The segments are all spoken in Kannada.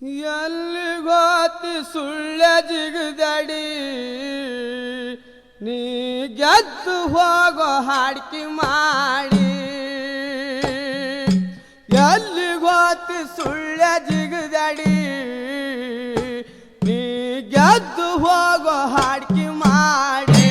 ಎಲ್ಲಿಗೋತಿ ಸುಳ್ಳ ಜಿಗದಡಿ ನೀ ಗೆದ್ದು ಹೋಗೋ ಹಾಡ್ಕಿ ಮಾಡಿ ಎಲ್ಲಿಗೋತಿ ಸುಳ್ಳ ಜಿಗದಡಿ ನೀ ಗೆದ್ದು ಹೋಗೋ ಹಾಡ್ಕಿ ಮಾಡಿ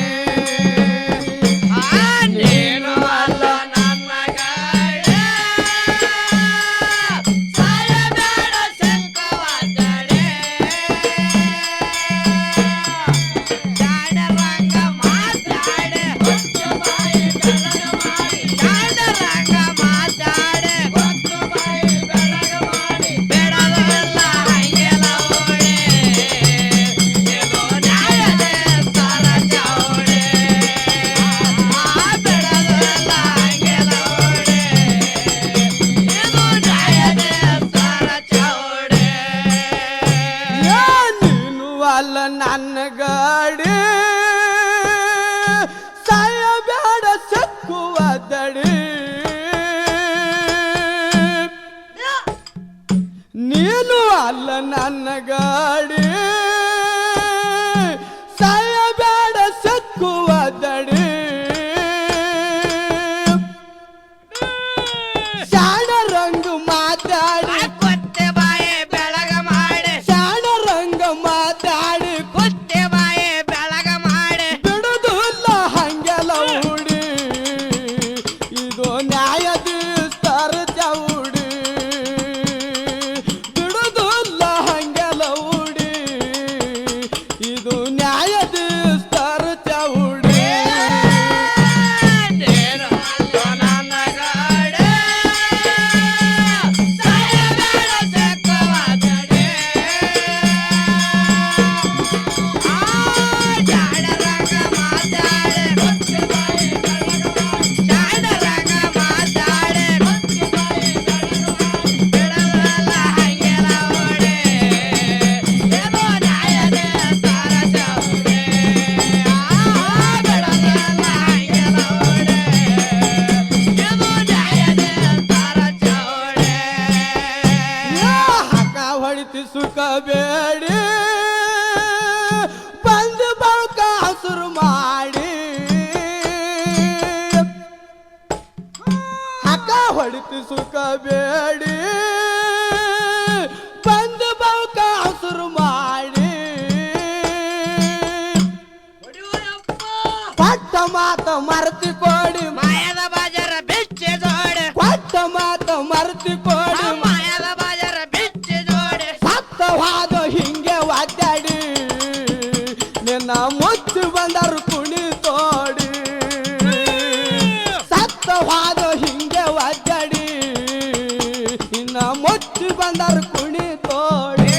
ನನ್ನ ಗಾಡಿ ಸಾಯಬೇಡ ಸಕ್ಕುವ ದಡಿ ನೀನು ಅಲ್ಲ ನನ್ನ ಗಾಡಿ ಸಾಯಬೇಡ ಸಕ್ಕುವ ದಡಿ ಶಾಣ ರಂಗು ಮಾತಾಡಿ ಕೊತ್ತೆ ಬಾಯಿ ಬೆಳಗ ಮಾಡಿ ಶಾಣ ರಂಗ ಮಾತಾಡಿ ಕೊತ್ತೆ ಬಾಯಿ ಬೆಳಗ ಮಾಡಿ ಬಿಡುದಿಲ್ಲ ಹಂಗೆಲ್ಲ ಉಡಿ ಇದು ನ್ಯಾಯಾಧೀಶರ ಚೌಡಿ ಬಿಡುದಿಲ್ಲ ಹಂಗೆಲ್ಲ ಉಡಿ ಇದು ನ್ಯಾಯಾಧೀಶರ ಚೌಡಿ ನೀನು ಅಲ್ಲ ನನ್ನ ಗಾಡಿ ಸಾಯಬೇಡ ಸಕ್ಕುವ ದಡಿ ಜಾಣ ರಂಗ ಮಾತಾಡೆ ಕೊತ್ತೆ ಬಾಯಿ ಬೆಳಗ ಮಾಡಿ ಜಾಣ ರಂಗ ಮಾತಾಡೆ ಕೊತ್ತೆ ಬಾಯಿ ಬೆಳಗ ಮಾಡಿ ಬಿಡಲ್ಲ ಹಂಗೆಲ್ಲ ಓಡಿ ಏನೋ ನ್ಯಾಯದ ತಾರ ಚೌಡಿ ಬಿಡಲ್ಲ ಹಂಗೆಲ್ಲ ಓಡಿ ಏನೋ ನ್ಯಾಯದ ತಾರ ಚೌಡಿ ಹಕ ಹೊಡಿತಿ ಸುಖ ಬೇಡಿ ಬಂದು ಬಾಕ ಹಸುರು ಮಾಡಿ ಹಕ ಹೊಡಿತಿ ಸುಖ ಬೇಡಿ ಬಂದು ಬಾಕ ಹಸುರು ಮಾಡಿ ಕೊಟ್ಟ ಮಾತ ಮರ್ತಿ ಕೊಡಿ ಮಾಯದ ಬಾಜರ ಬಿಚ್ಚೆ ಜೋಡೆ ಕೊಟ್ಟ ಮಾತ ಮರ್ತಿ ಕೊಡಿ ಮಾಯದ ಬಾಜರ ಬಿಚ್ಚೆ ಜೋಡೆ ಸತ್ತವಾದ ಹಿಂಗೆ ಒದ್ದಾಡಿ ನಿನ್ನ ಮುಚ್ಚಿ ಬಂದರು ಕುಣಿ ತೋಡಿ ಸತ್ತವಾದ ಹಿಂಗೆ ಒದ್ದಾಡಿ ನಿನ್ನ ಮುಚ್ಚಿ ಬಂದರು ಕುಣಿ ತೋಡಿ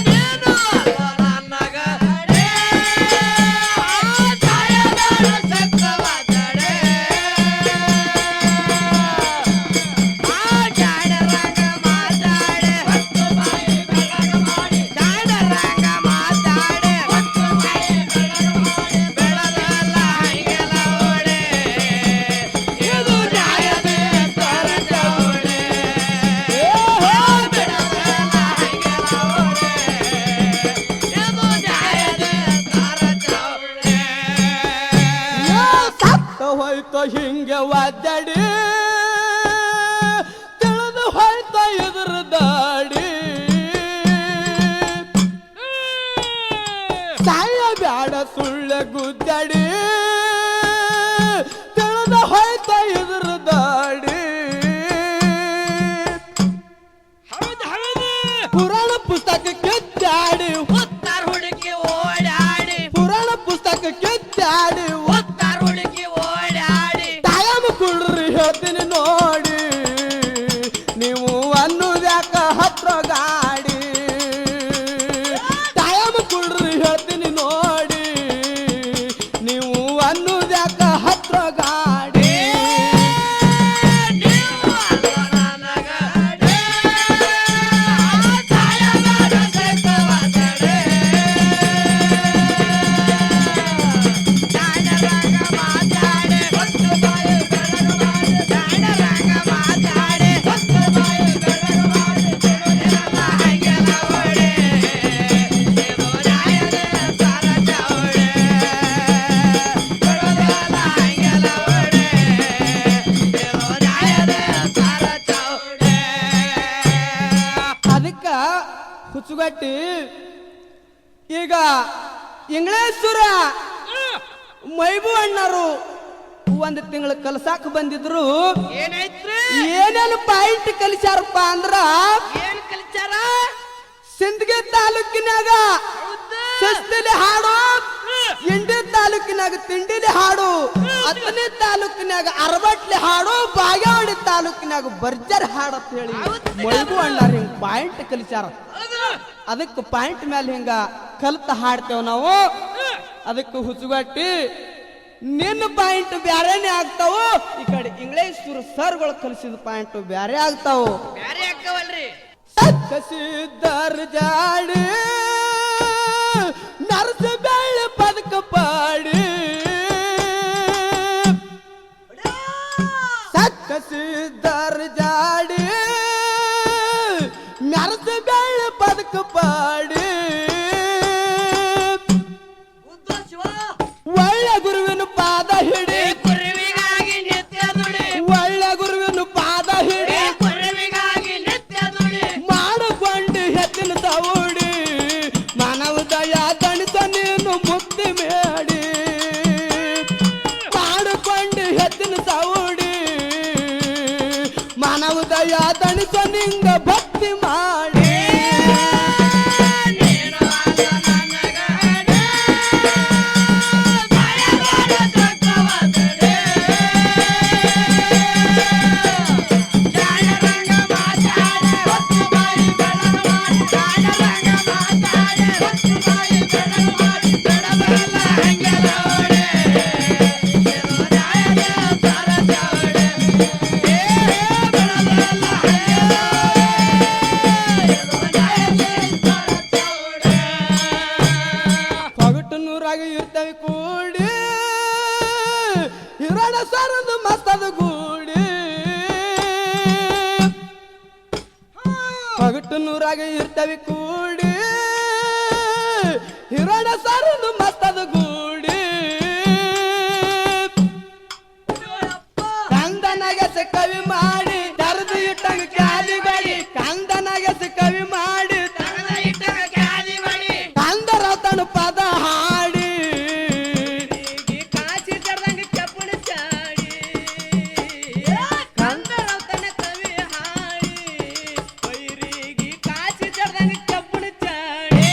ನೀನು ಅಲ್ಲ ನನ್ನ ಗಾಡಿ ಸಾಯಬೇಡ ಸಕ್ಕುವ ದಡಿ ಜಾಣ ರಂಗ ಮಾತಾಡೆ ಕೊತ್ತೆ ಬಾಯಿ ಬೆಳಗ ಮಾಡಿ ಜಾಣ ರಂಗ ಮಾತಾಡೆ ಕೊತ್ತೆ ಬಾಯಿ ಬೆಳಗ ಮಾಡಿ ಬಿಡಲ್ಲ ಹಂಗೆಲ್ಲ ಓಡಿ ಇದು ನ್ಯಾಯದ ತಾರ ಚೌಡಿ ಬಿಡಲ್ಲ ಹಂಗೆಲ್ಲ ಓಡಿ ಇದು ನ್ಯಾಯದ ತಾರ ಚೌಡಿ ಸತ್ತ ಹೋಯ್ತು ಹಿಂಗೆ ಒದ್ದಾಡಿ ತಿಳಿದು ಹೋಯ್ತು ಎದುರು ದಾಡಿ ಸಾಯಬ್ಯಾಡ ಸುಳ್ಳ ಗುದ್ದಾಡಿ ತಿಳಿದು ಹೋಯ್ತು ಎದುರು ದಾಡಿ ಹೌದು ಹೌದು ಪುರಾಣ ಪುಸ್ತಕ ಕಿತ್ತಾಡಿ ಉತ್ತರ ಹುಡುಕಿ ಓಡಾಡಿ ಪುರಾಣ ಪುಸ್ತಕ ಕಿತ್ತಾಡಿ ಉತ್ತರ ಹುಡುಕಿ ಓಡಾಡಿ ಟೈಮ್ ಕುಡ್ರಿ ಹೇಳ್ತೀನಿ ನೋಡಿ ನೀವು ಅನ್ನೋದ್ಯಾಕ ಹತ್ರ ಗಾಡಿ ಟೈಮ್ ಕುಡ್ರಿ ಹೇಳ್ತೀನಿ ನೋಡಿ ನೀವು ಅನ್ನೋದ್ಯಾಕ ಹತ್ರ ಗಾಡಿ ನೀನು ಅಲ್ಲ ನನ್ನ ಗಾಡಿ ಸಾಯಬೇಡ ಸಕ್ಕುವ ದಡಿ ಜಾಣ ರಂಗ ಮಾತಾಡೆ ಕೊತ್ತೆ ಬಾಯಿ ಬೆಳಗ ಮಾಡಿ ಜಾಣ ರಂಗ ಮಾತಾಡೆ ಕೊತ್ತೆ ಬಾಯಿ ಬೆಳಗ ಮಾಡಿ ಬಿಡುವುದಿಲ್ಲ ಹುಸುಗಟ್ಟಿ ಈಗ ಇಂಗ್ಲೇಶ್ವರ ಮೈಬು ಅಣ್ಣರು ಒಂದು ತಿಂಗಳು ಕಲ್ಸಾಕ ಬಂದಿದ್ರು. ಏನಾಯ್ತ್ರಿ? ಏನೇನು ಪಾಯಿಂಟ್ ಕಲಿಸ್ಯಾರಪ್ಪ ಅಂದ್ರ ಏನ್ ಕಲಿಚಾರ? ಸಿಂದಗಿ ತಾಲೂಕಿನಾಗ ಸಸ್ತಿಲಿ ಹಾಡು, ಇಂಡಿ ತಾಲೂಕಿನಾಗ ತಿಂಡಿಲಿ ಹಾಡು, ಹತ್ತನೇ ತಾಲೂಕಿನಾಗ ಅರಬಟ್ಲಿ ಹಾಡು, ಬಾಗೇವಾಡಿ ತಾಲೂಕಿನಾಗ ಬರ್ಜರ್ ಹಾಡು ಅಂತ ಹೇಳಿ ಮೈಬು ಅಣ್ಣಾರ ಹಿಂಗ್ ಪಾಯಿಂಟ್ ಕಲಿಸ್ಯಾರ. ಅದಕ್ಕೆ ಪಾಯಿಂಟ್ ಮೇಲೆ ಹಿಂಗ ಕಲ್ತ ಹಾಡ್ತೇವ ನಾವು. ಅದಕ್ಕೆ ಹುಸುಗಟ್ಟಿ ನಿನ್ನ ಪಾಯಿಂಟ್ ಬ್ಯಾರೇನೆ ಆಗ್ತಾವು, ಈ ಕಡೆ ಇಂಗ್ಲೇಶ್ವರ ಸರ್ಗಳು ಕಲಿಸಿದ ಪಾಯಿಂಟ್ ಬ್ಯಾರೆ ಆಗ್ತಾವು. ಬ್ಯಾರೆ ಅಕ್ಕವಲ್ರಿ. ಕಸಿದ್ದರ್ ಜಾಡಿ ನರ್ಸ ಬೆಳ್ಳ ಪದಕ ಪಾಡಿ, ಕಸಿದ್ದರ್ ಜಾಡಿ ನರ್ಸ ಬೆಳ್ಳ ಪದಕ ಪಾಡಿ, ಒಳ್ಳೆ ಗುರುವಿನ ಪಾದ ಹಿಡಿ, ಕುರುವಿಗಾಗಿ ನಿತ್ಯ ದುಡಿ, ಒಳ್ಳೆ ಗುರುವಿನ ಪಾದ ಹಿಡಿ, ಕುರುವಿಗಾಗಿ ನಿತ್ಯ ದುಡಿ, ಮಾಡಿಕೊಂಡು ಹೆತ್ತಿನ ತವುಡಿ, ಮಾನವ ದಯಾ ತಣಿಸ ನೀನು ಮುಕ್ತಿ ಮೇಡಿ, ಮಾಡಿಕೊಂಡು ಹೆತ್ತಿನ ತವುಡಿ, ಮಾನವ ದಯಾ ತಣಿಸ ನಿಂಗ ಭಕ್ತಿ ಮಾಡಿ. ಪಗಟನೂರಾಗಿ ಇರ್ತವೆ ಕೂಡಿ, ಹಿರಣ ಸರದು ಮಸ್ತದ ಗೂಡಿ, ಪಗಟನೂರಾಗಿ ಇರ್ತವೆ ಕೂಡಿ, ಹಿರಣ ಸರದು ಮಸ್ತದ ಗೂಡಿ, ಕಂದನಗೆಸ ಕವಿ ಮಾಡಿ ತರದು ಇಟ್ಟಂಗ ಕ್ಯಾದಿ ಬಡಿ, ಕಂದನಗೆಸ ಕವಿ ಮಾಡಿ ಕಂದರತನ ಪದ ಹಾಡಿ, ಕಾಸಿ ತರದಂಗ ಚಪ್ಪಣ ಚಾಡಿ, ಕಂದರತನ ಕವಿ ಹಾಡಿ, ವೈರಿಗೆ ಕಾಸಿ ತರದಂಗ ಚಪ್ಪಣ ಚಾಡಿ,